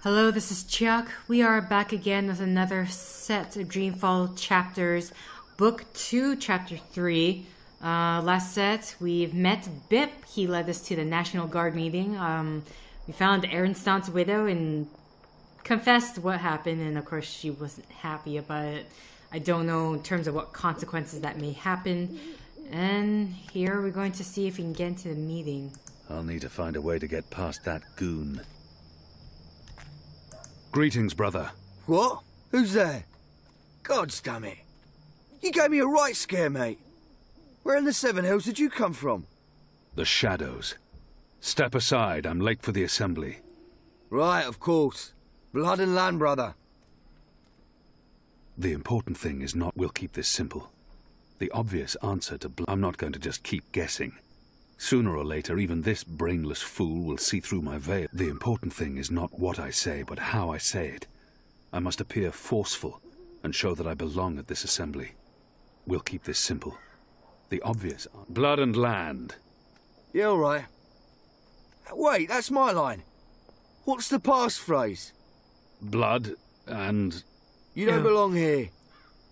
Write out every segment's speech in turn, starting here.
Hello, this is Chiak. We are back again with another set of Dreamfall Chapters, Book 2, Chapter 3. Last set, we've met Bip. He led us to the National Guard meeting. We found Ehrenstein's widow and confessed what happened, and of course she wasn't happy about it. I don't know in terms of what consequences that may happen. And here we're going to see if we can get into the meeting. I'll need to find a way to get past that goon. Greetings, brother. What? Who's there? Gods damn it. You gave me a right scare, mate. Where in the Seven Hills did you come from? The shadows. Step aside, I'm late for the assembly. Right, of course. Blood and land, brother. The important thing is not we'll keep this simple. The obvious answer to I'm not going to just keep guessing. Sooner or later, even this brainless fool will see through my veil. The important thing is not what I say, but how I say it. I must appear forceful and show that I belong at this assembly. We'll keep this simple. The obvious... Blood and land. Yeah, all right. Wait, that's my line. What's the passphrase? Blood and... You don't belong here.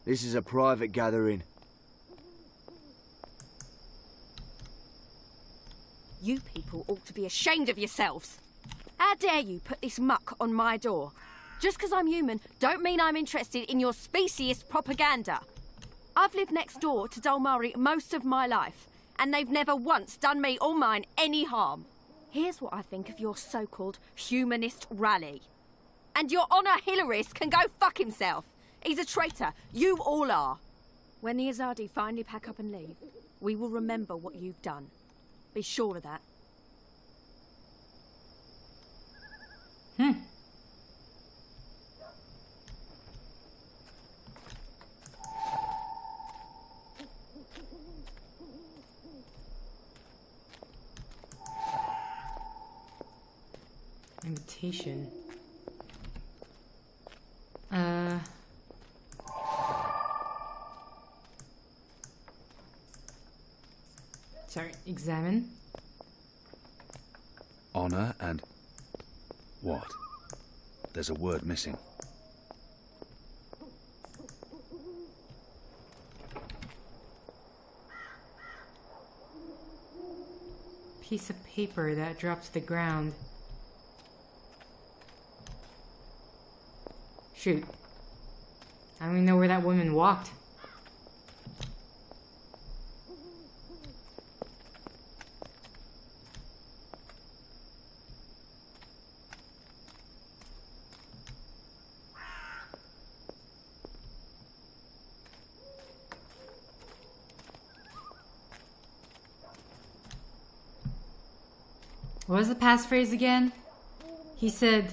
This is a private gathering. You people ought to be ashamed of yourselves. How dare you put this muck on my door? Just because I'm human, don't mean I'm interested in your speciesist propaganda. I've lived next door to Dalmari most of my life, and they've never once done me or mine any harm. Here's what I think of your so-called humanist rally. And your Honour Hillarist can go fuck himself. He's a traitor. You all are. When the Azadi finally pack up and leave, we will remember what you've done. Be sure of that. Invitation. Sorry, examine. Honor and... What? There's a word missing. Piece of paper that dropped to the ground. Shoot. I don't even know where that woman walked. What was the passphrase again? He said...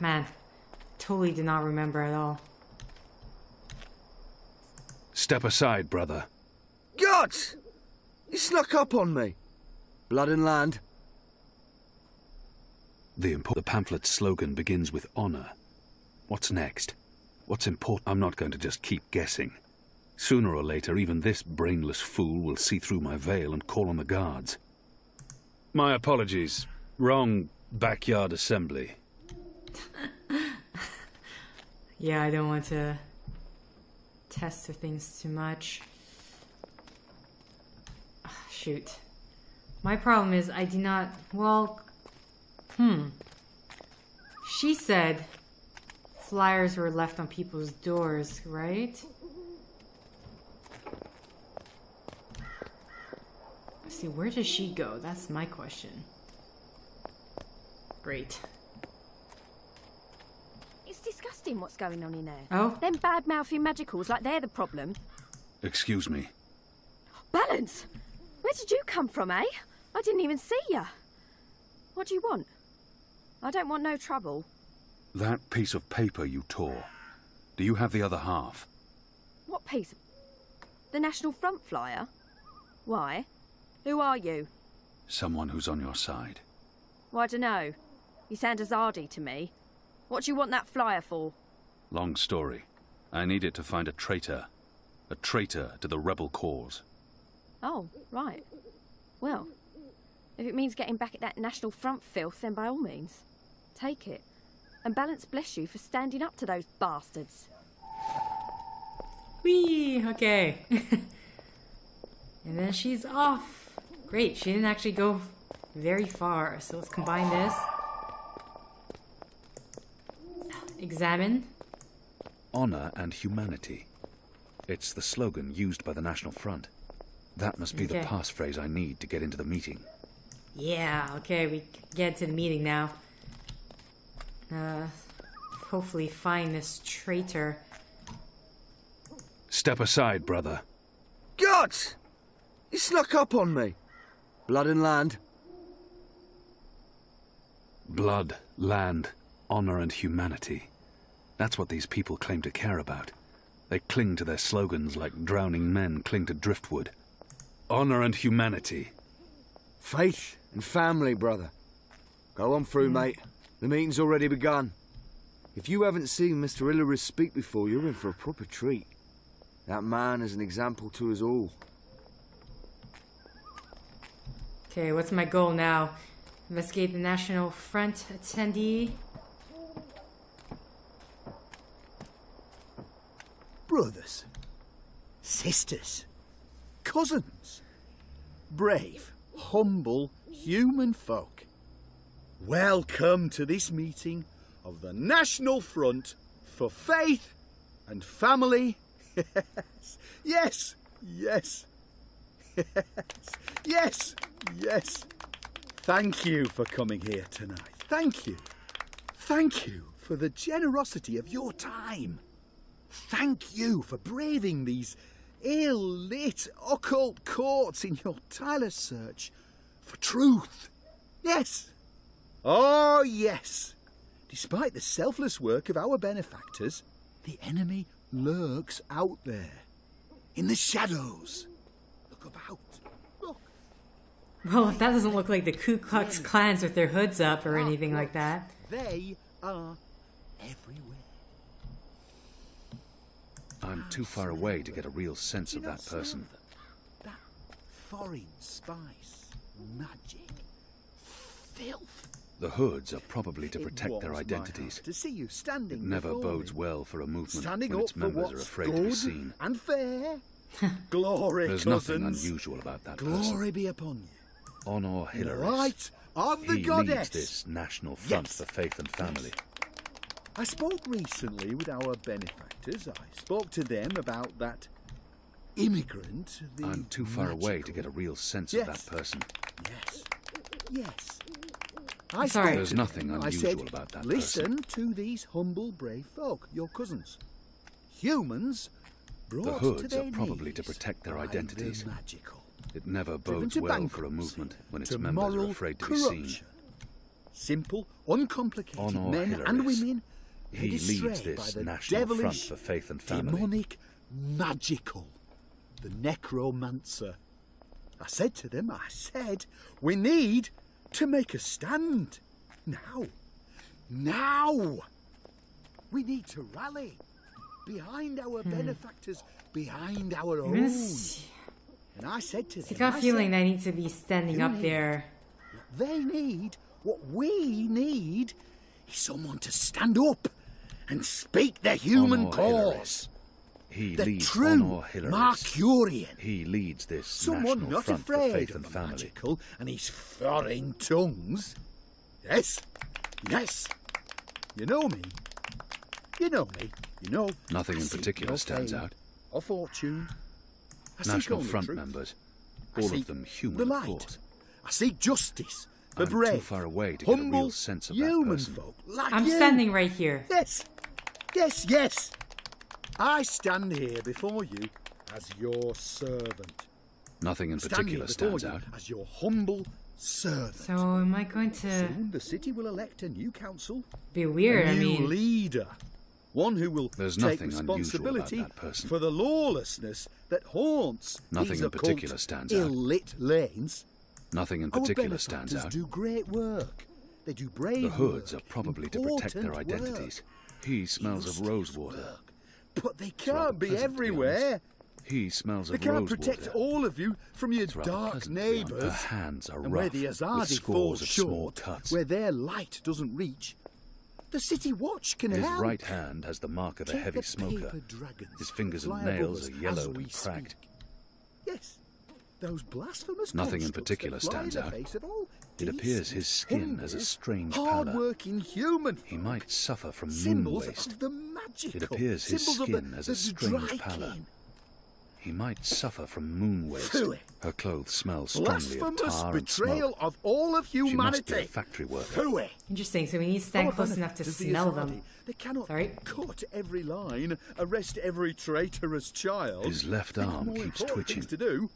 Man, totally did not remember at all. Step aside, brother. Gods! You snuck up on me. Blood and land. The pamphlet's slogan begins with honor. What's next? What's important? I'm not going to just keep guessing. Sooner or later, even this brainless fool will see through my veil and call on the guards. My apologies. Wrong backyard assembly. Yeah, I don't want to test the things too much. Shoot. My problem is I do not... Well... She said flyers were left on people's doors, right? See, where does she go? That's my question. Great. It's disgusting what's going on in there. Oh? Them bad-mouthing magicals like they're the problem. Excuse me. Balance! Where did you come from, eh? I didn't even see ya. What do you want? I don't want no trouble. That piece of paper you tore. Do you have the other half? What piece? The National Front flyer? Why? Who are you? Someone who's on your side. Well, I dunno. You sound Azadi to me. What do you want that flyer for? Long story. I need it to find a traitor. A traitor to the rebel cause. Oh, right. Well, if it means getting back at that National Front filth, then by all means. Take it. And balance bless you for standing up to those bastards. Whee! Okay. And then she's off. Great, she didn't actually go very far. So let's combine this. Examine. Honor and humanity. It's the slogan used by the National Front. That must be the passphrase I need to get into the meeting. Yeah, okay, we get to the meeting now. Hopefully find this traitor. Step aside, brother. Gods! He snuck up on me. Blood and land. Blood, land, honor and humanity. That's what these people claim to care about. They cling to their slogans like drowning men cling to driftwood. Honor and humanity. Faith and family, brother. Go on through, mate. The meeting's already begun. If you haven't seen Mr. Illyris speak before, you're in for a proper treat. That man is an example to us all. Okay, what's my goal now? Investigate the National Front attendee. Brothers, sisters, cousins, brave, humble human folk. Welcome to this meeting of the National Front for Faith and Family. Yes, yes, yes, yes, yes. Thank you for coming here tonight. Thank you. Thank you for the generosity of your time. Thank you for braving these ill-lit occult courts in your tireless search for truth. Yes. Oh, yes. Despite the selfless work of our benefactors, the enemy lurks out there, in the shadows. Look about. Look. Well, if that doesn't look like the Ku Klux Klans with their hoods up or anything like that. They are everywhere. I'm too far away to get a real sense of that person. That foreign spice, magic, filth. The hoods are probably to It protect their warms my identities. heart to see you standing It never before bodes me, well for a movement standing when up its for members are what's afraid to be good seen. and fair. Glory, There's cousins. nothing unusual about that person. Glory be upon you. Honor In the Hilarious. light of the He goddess. leads this National Front Yes. for Faith and Family. I spoke recently with our benefactors. I spoke to them about that immigrant. The I'm too far away to magical. get a real sense Yes. of that person. Yes. Yes. Sorry. spoke There's to nothing them. unusual I said, about that listen to these humble, brave folk, your cousins. Humans brought The to hoods their are probably to knees protect their by identities. the magical. It never Driven bodes to well for a bankruptcy, movement when its to members are moral afraid to be seen. corruption. Simple, uncomplicated Honor men and Hilarious. women He led astray leads by this the National Front devilish, for Faith and Family. demonic, magical, the necromancer. I said to them, we need to make a stand. Now. We need to rally behind our benefactors, behind our own. And I said to them, I got a feeling I need to be standing up there. what they need, what we need, is someone to stand up and speak the human Honor cause. Hilarious. He The leads true Honor Hilarious. Mercurian. He leads this Someone National not Front for afraid Faith of and the Family. magical and his foreign tongues. Yes, yes. You know me. You know me. You know. Nothing I in seek particular no stands fame out. or fortune. I seek National only Front truth. members, I all seek of them human, the of light. course. I seek justice. The I'm brave, too far away to get a humble, real sense of that human person. folk like I'm you. standing right here. Yes, yes, yes. I stand here before you as your servant. Nothing in Stand particular here before stands you out. as your humble servant. So am I going to Soon the city will elect a new council, be weird? a I new mean, leader, one who will There's take nothing unusual responsibility about that person. for the lawlessness that haunts Nothing these in occult, particular stands out. ill-lit lanes. Nothing in Our particular stands benefactors out. do great work. They do brave The hoods work, are probably to protect their important identities. work, He smells of illustrious rosewater. work. But they rather can't be pleasant, to be everywhere. He smells They of can't rosewater. protect all of you from your It's rather dark pleasant, to be honest. neighbours. Her hands are And where rough, the with Azadi fall scores of small short, cuts. where their light doesn't reach, The City Watch can His help. right hand has the mark of a Take heavy the smoker. paper dragons His fingers that and fly above nails us are as yellowed we and cracked. speak. Yes, those blasphemous Nothing in constructs particular that fly stands in the out. face of all It appears his skin has a humble, strange pallor. hard-working human. He might suffer from moon Symbols waste. of the magical. It appears his Symbols skin of has the a strange Dry pallor. King. He might suffer from moon waste. Phooey. Her clothes smell strongly of Blasphemous tar and betrayal smoke. of all of She must be humanity. a factory worker. Phooey. Interesting. So we need to stand close enough to Does the smell Azadi- them. They cannot Sorry? cut every line, arrest every traitorous child. His left They've got arm more keeps important twitching. things to do.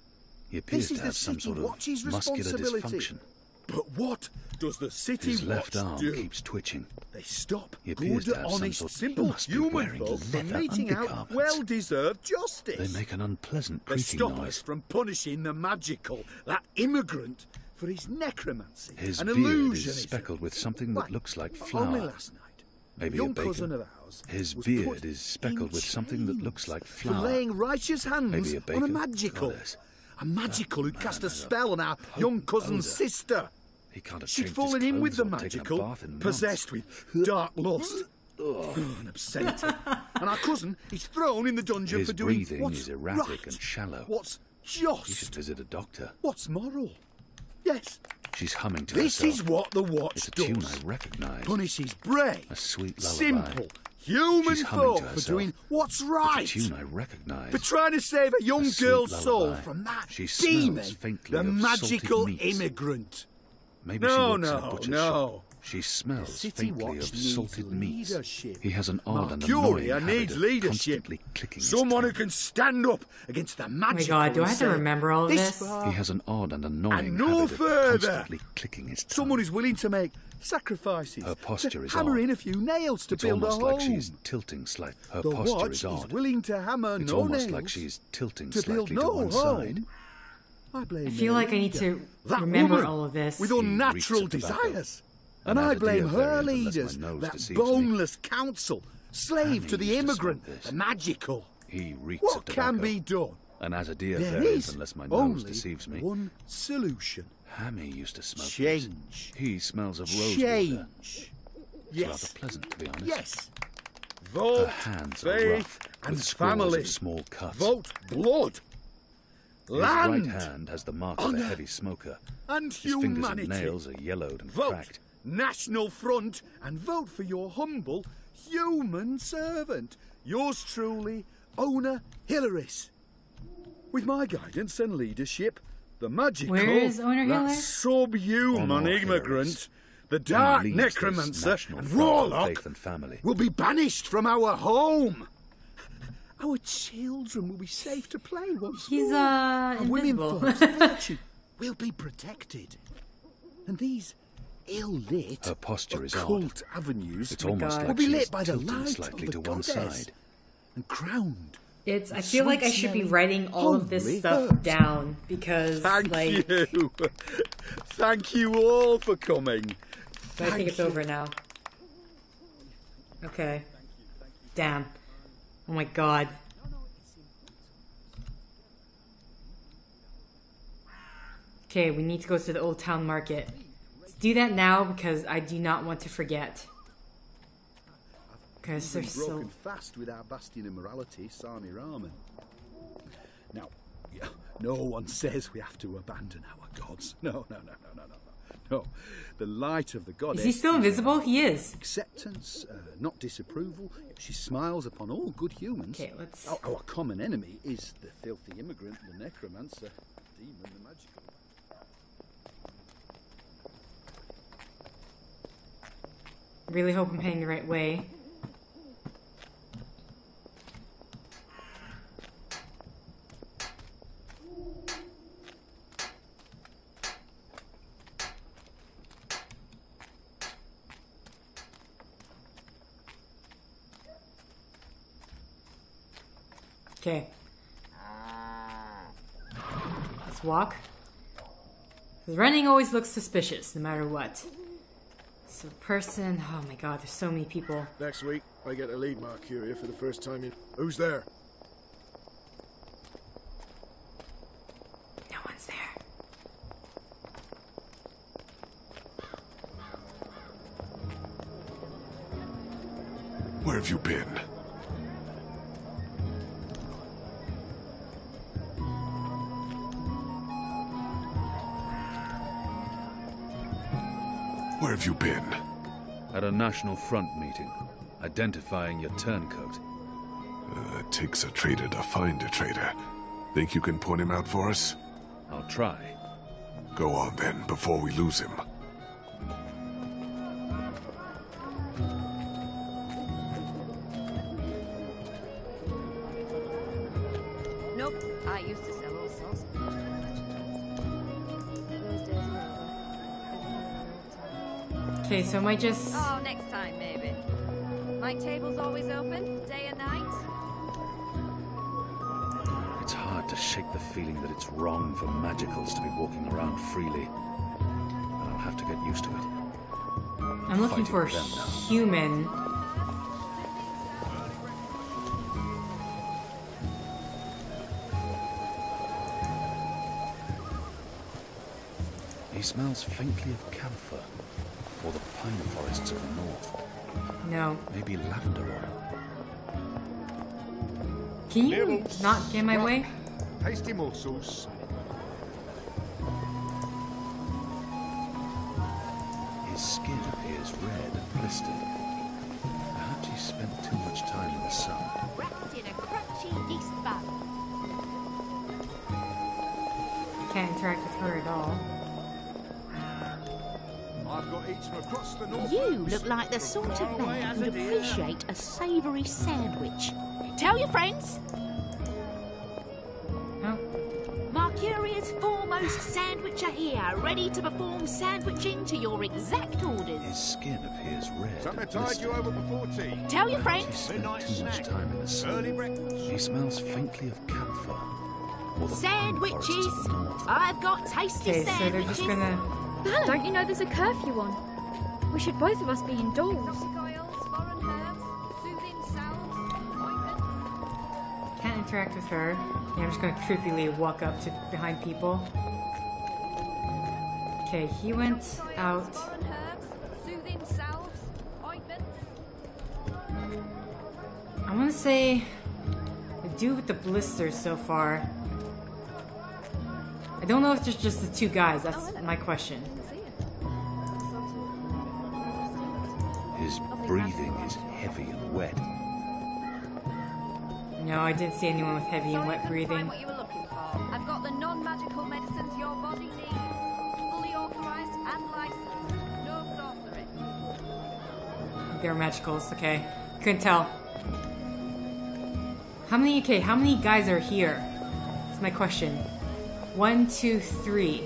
He appears This is to have the some City sort of Watch's muscular responsibility. dysfunction. But what does the City His left Watch arm do? keeps twitching. They stop He appears good, to have some honest, sort- simple He must be human wearing folk from leather meting out undergarments. well-deserved justice. They make an unpleasant They creaking stop us noise. from punishing the magical, that immigrant, for his necromancy His and beard illusionism. is speckled with something that Why, looks like Only flour. last night, Maybe a young a bacon. cousin of ours His was beard put is speckled in with something that chains looks like for flour. laying righteous hands Maybe a on bacon. a magical. Goddess. A magical who cast a has a spell on our young cousin's odor. sister. He can't have She'd changed fallen his in with clothes the or taken a magical, bath in months. possessed with dark lust and obscenity. And our cousin is thrown in the dungeon His for doing breathing what's is erratic right, and shallow. what's You should just, visit a doctor. what's moral. Yes, She's humming to this herself. is what the Watch It's a tune does. I recognise. Punishes brave, A sweet lullaby. simple, human She's humming folk to for herself. doing what's It's right. a tune I recognise. For trying to save a young A sweet girl's soul lullaby. from that She smells demon, faintly the of magical salted meats. immigrant. Maybe No, she works in a no, butcher's no. shop. She smells City faintly Watch of needs salted meats. leadership. He has an odd and Mercuria annoying habit needs of leadership. constantly clicking his Someone who tongue. can stand up against the magical. God, do I and have to say, remember all of this? far, He has an odd and annoying and no habit of further. constantly clicking his tongue. Someone who's willing to make sacrifices. Her posture to is hammer odd. in a few nails to It's build a almost home. like she's tilting slightly. Her The posture Watch is odd. willing to hammer It's no almost nails like she's tilting to build slightly to no one home. side. I blame I feel like I need to that remember woman all of this. with He unnatural reeks of tobacco. desires. An And I idea blame her variant, unless my leaders, nose that deceives me. boneless council, slave Annie to the used to immigrant, smoke this. the magical. He reeks What of tobacco. can be done? An as-a-deer There variant, is unless my nose only deceives me. one solution. Hammy used to smoke this. Change. He smells of rosewater. Change. It's Yes. rather pleasant, to be honest. Yes. Her Vote hands are faith rough, and with scores family. of small cuts. Vote blood. His Land right hand has the mark of a Honour. heavy smoker. and His fingers humanity. and nails are yellowed and Vote cracked. National Front and vote for your humble human servant. Yours truly, Owner Hilaris. With my guidance and leadership, the magical, Where is Owner that Hilaris? subhuman Owner immigrant, Hilaris. the He dark leads this necromancer national and front of warlock faith and family. will be banished from our home. Our children will be safe to play once He's, more. And women invisible. folks of virtue will be protected. And these ill-lit, Her posture is odd. occult avenues It's almost God. will like be she's lit by the tilting light slightly of to the one goddess side. and crowned. I feel like I should be Sweet-smelling, writing all of this homely stuff herbs. down because, Thank like, you. Thank you all for coming. but I think it's over now. Okay. Damn. Oh my god. Okay, we need to go to the Old Town Market. Let's do that now because I do not want to forget. Because they're We've so... broken fast with our bastion of morality, Sami Raman. Now, no one says we have to abandon our gods. No. No, the light of the goddess. Is he still invisible? He is. Acceptance, not disapproval. She smiles upon all good humans. Okay, let's... Our common enemy is the filthy immigrant, the necromancer, the demon, the magical. Really hope I'm heading the right way. Okay. Let's walk. 'Cause running always looks suspicious, no matter what. So person, oh my god, there's so many people. Next week, I get to lead Mercuria for the first time in... Who's there? No one's there. Where have you been? Where have you been? At a National Front meeting, identifying your turncoat. It takes a traitor to find a traitor. Think you can point him out for us? I'll try. Go on then, before we lose him. Nope, I used to sell all sorts. Okay, so am I just... Oh, next time, maybe. My table's always open, day and night. It's hard to shake the feeling that it's wrong for magicals to be walking around freely. But I'll have to get used to it. I'm looking Fighting for them now. human. He smells faintly of camphor, or the pine forests of the north. No. Maybe lavender oil. Can you not get in my way? Hasty morsels. His skin appears red and blistered. Perhaps he spent too much time in the sun. Wrapped in a crunchy yeast bun. Can't interact with her at all. I've got eaten across the north. You look like the sort of man who'd appreciate a savoury sandwich. Tell your friends. Oh. Mercuria's foremost sandwicher here, ready to perform sandwiching to your exact orders. His skin appears red Something and tied you blistered. over before tea. Tell your He friends. spent Midnight too much snack. time in the sun. Early breakfast. He smells faintly of camphor, or the pine forests Sandwiches. of the north. I've got tasty Okay, so they're sandwiches. just gonna... Alan, don't you know there's a curfew on? We should both of us be indoors. Exotic oils, foreign herbs, soothing salves, ointments. Can't interact with her. Yeah, I'm just gonna creepily walk up to behind people. Okay, he went Exotic oils, out. foreign herbs, soothing salves, ointments. I want to say the dude with the blisters so far. I don't know if it's just the two guys. That's my question. His breathing is heavy and wet. No, I didn't see anyone with heavy and Sorry, wet couldn't breathing. find what you were looking for. I've got the non-magical medicines your body needs. Fully authorized and licensed. No sorcery. They're magicals, okay. Couldn't tell. How many guys are here? That's my question. 1, 2, 3.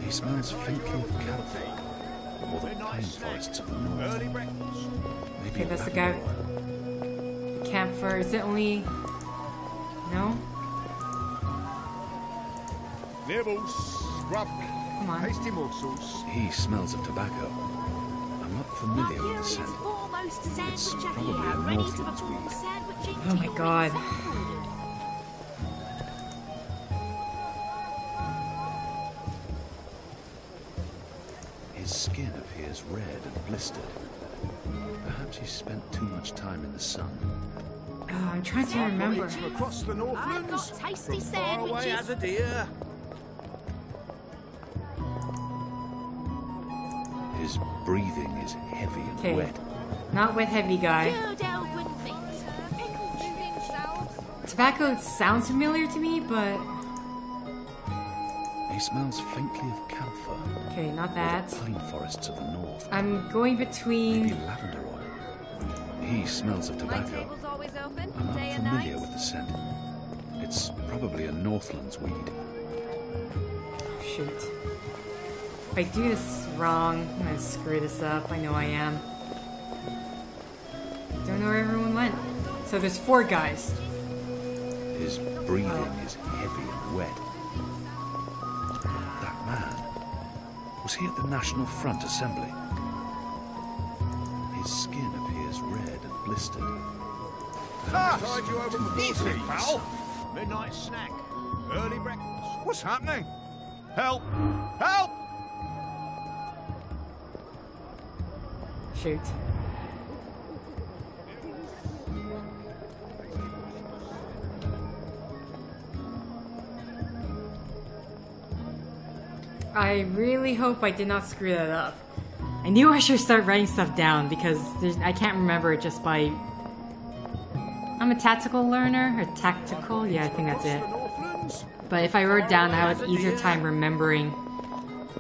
He smells faintly of camphor, or the pine forests of the north. Early breakfast. Maybe Okay, that's the guy. lavender oil. The camphor. Is it only... No? Nibbles. Scrub. Come on. Hasty morsels. He smells of tobacco. I'm not familiar with the Mercuria's scent. foremost It's sandwicher probably here, a ready to Northlands perform weed. sandwiching Oh to my your God. exact orders. His skin appears red and blistered. Perhaps he spent too much time in the sun. Oh, I'm trying to remember. Eaten across the I've northlands. got tasty From far away sandwiches. as a deer. His breathing is heavy and Okay. wet. Not wet heavy guy. Good elven meat. Pickles. Soothing salves. Tobacco sounds familiar to me, but... He smells faintly of camphor, Okay, not or that. the pine forests of the north. I'm going Maybe between... lavender oil. He smells of My tobacco. table's always open, I'm not day and familiar night. with the scent. It's probably a Northlands weed. Shoot. If I do this wrong, I'm gonna screw this up. I know I am. Don't know where everyone went. So there's 4 guys. His breathing is heavy and wet. That man, was he at the National Front assembly? His skin appears red and blistered. Tied you over before tea, pal. Midnight snack. Early breakfast. What's happening? Help! Help! shoot. I really hope I did not screw that up. I knew I should start writing stuff down because I can't remember it just by... I'm a tactical learner, or tactical? Yeah, I think that's it. But if I wrote down, I would have easier time remembering.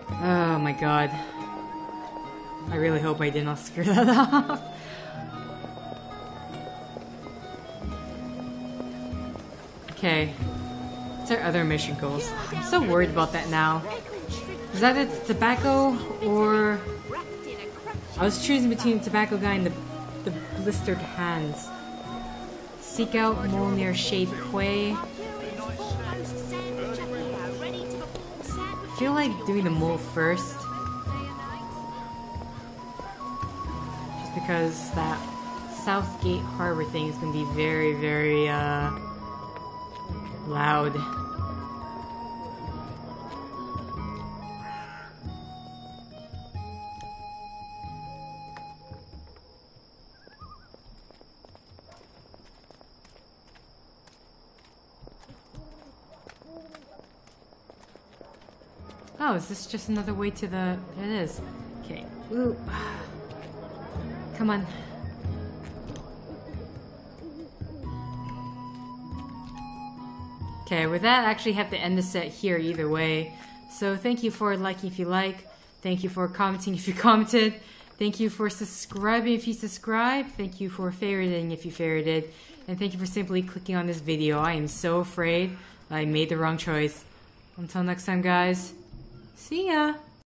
Oh my god. I really hope I did not screw that up. Okay. What's our other mission goals? I'm so worried about that now. Is that the tobacco or... I was choosing between the tobacco guy and the blistered hands. Seek out mole near Shade Quay. I feel like doing the mole first. Just because that Southgate Harbor thing is going to be very, very loud. Oh, is this just another way to the... It is. Okay. Ooh. Come on. Okay, with that, I actually have to end the set here either way. So thank you for liking if you like. Thank you for commenting if you commented. Thank you for subscribing if you subscribed. Thank you for favoriting if you favorited. And thank you for simply clicking on this video. I am so afraid I made the wrong choice. Until next time, guys. See ya!